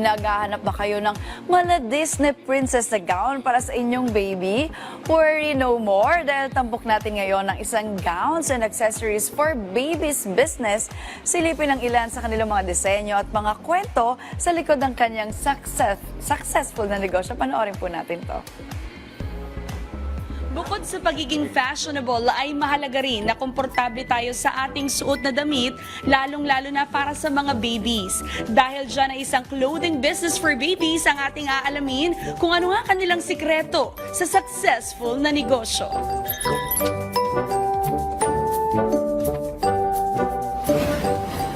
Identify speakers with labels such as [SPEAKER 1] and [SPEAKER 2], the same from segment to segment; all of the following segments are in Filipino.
[SPEAKER 1] Naghahanap ba kayo ng mala Disney princess na gown para sa inyong baby? Worry no more dahil tampok natin ngayon ng isang gowns and accessories for baby's business. Silipin ang ilan sa kanilang mga disenyo at mga kwento sa likod ng kanyang successful na negosyo. Panoorin po natin to.
[SPEAKER 2] Bukod sa pagiging fashionable, ay mahalaga rin na komportable tayo sa ating suot na damit, lalong-lalo na para sa mga babies. Dahil dyan ay isang clothing business for babies ang ating aalamin kung ano nga kanilang sikreto sa successful na negosyo.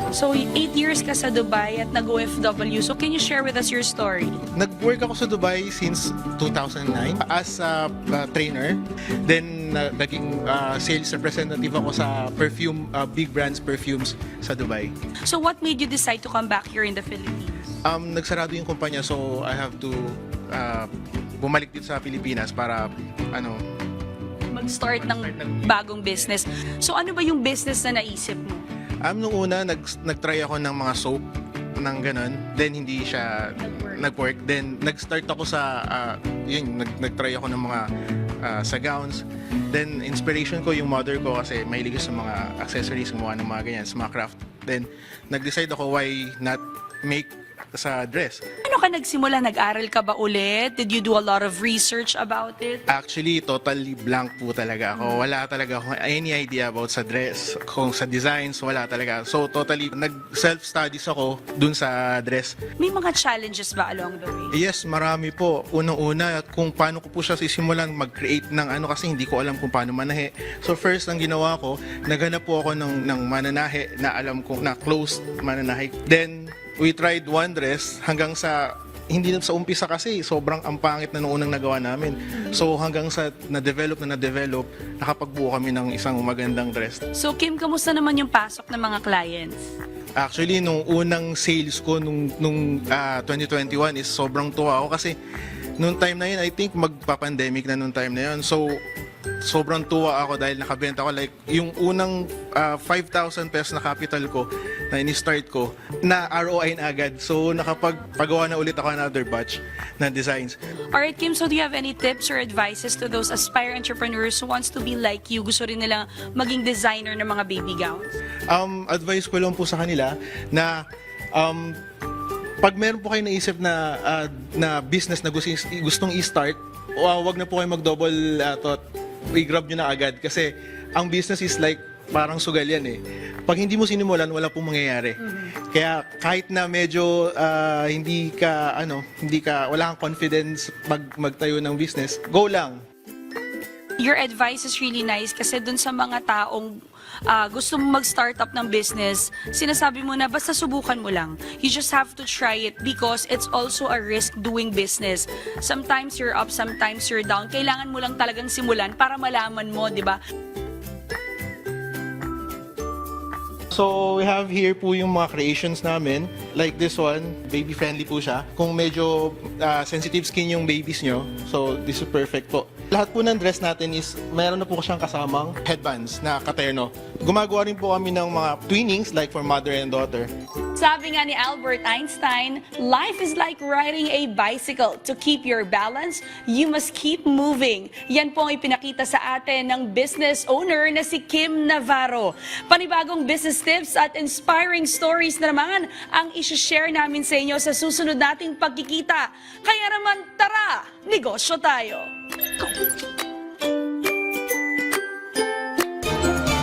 [SPEAKER 2] So, 8 years ka sa Dubai at nag-OFW. So, can you share with us your story?
[SPEAKER 3] Nag-work ako sa Dubai since 2009 as a trainer. Then, naging sales representative ako sa perfume, big brands perfumes sa Dubai.
[SPEAKER 2] So, what made you decide to come back here in the Philippines?
[SPEAKER 3] Nagsarado yung kumpanya, so I have to bumalik dito sa Pilipinas para
[SPEAKER 2] Mag-start ng bagong business. So, ano ba yung business na naisip mo?
[SPEAKER 3] nung una, nag-try ako ng mga soap, ng ganun. Then, hindi siya nag-work. Then, nag-start ako sa, nag-try ako ng mga sa gowns. Then, inspiration ko yung mother ko kasi mahilig sa mga accessories, gumawa ng mga ganyan, sa mga craft. Then, nag-decide ako why not make sa dress.
[SPEAKER 2] Ano ka nagsimula? Nag-aral ka ba ulit? Did you do a lot of research about it?
[SPEAKER 3] Actually, totally blank po talaga ako. Wala talaga ako any idea about sa dress. Kung sa designs, wala talaga. So, totally, nag-self-studies ako dun sa dress.
[SPEAKER 2] May mga challenges ba along the way?
[SPEAKER 3] Yes, marami po. Unang-una, kung paano ko po siya sisimulan mag-create ng ano kasi hindi ko alam kung paano manahe. So, first, ang ginawa ko, naghanap po ako ng mananahe na alam ko, na closed mananahe. Then, we tried one dress hanggang sa hindi na sa umpisa kasi sobrang ang pangit na noong unang nagawa namin. So hanggang sa na-develop, nakapagbuo kami ng isang magandang dress.
[SPEAKER 2] So Kim, kamusta naman yung pasok ng mga clients?
[SPEAKER 3] Actually, nung unang sales ko nung 2021 is sobrang tuwa ako kasi nung time na yun, I think magpa-pandemic na nung time na yun. So sobrang tuwa ako dahil nakabenta ko like yung unang 5,000 pesos na capital ko na ini-start ko na ROI na agad. So nakapagpagawa na ulit ako another batch na designs.
[SPEAKER 2] Alright Kim, so do you have any tips or advices to those aspire entrepreneurs who wants to be like you? Gusto rin nila maging designer ng mga baby gowns?
[SPEAKER 3] Advice ko lang po sa kanila na pag meron po kayo naisip na business na gustong i-start, wag na po kayo mag-double thought. I-grab nyo na agad kasi ang business is like parang sugal yan eh. Pag hindi mo sinimulan, wala pong mangyayari. Kaya kahit na medyo wala kang confidence magtayo ng business, go lang.
[SPEAKER 2] Your advice is really nice kasi dun sa mga taong gusto mo mag-startup ng business, sinasabi mo na basta subukan mo lang. You just have to try it because it's also a risk doing business. Sometimes you're up, sometimes you're down. Kailangan mo lang talagang simulan para malaman mo, di ba?
[SPEAKER 3] So, we have here po yung mga creations namin. Like this one, baby-friendly po siya. Kung medyo sensitive skin yung babies nyo, so this is perfect po. Lahat po ng dress natin is, mayroon na po siyang kasamang headbands na katerno. Gumagawa rin po kami ng mga twinings like for mother and daughter.
[SPEAKER 2] Sabi nga ni Albert Einstein, life is like riding a bicycle. To keep your balance, you must keep moving. Yan po ang ipinakita sa atin ng business owner na si Kim Navarro. Panibagong business tips at inspiring stories na naman ang isi-share namin sa inyo sa susunod nating pagkikita. Kaya naman tara, negosyo tayo!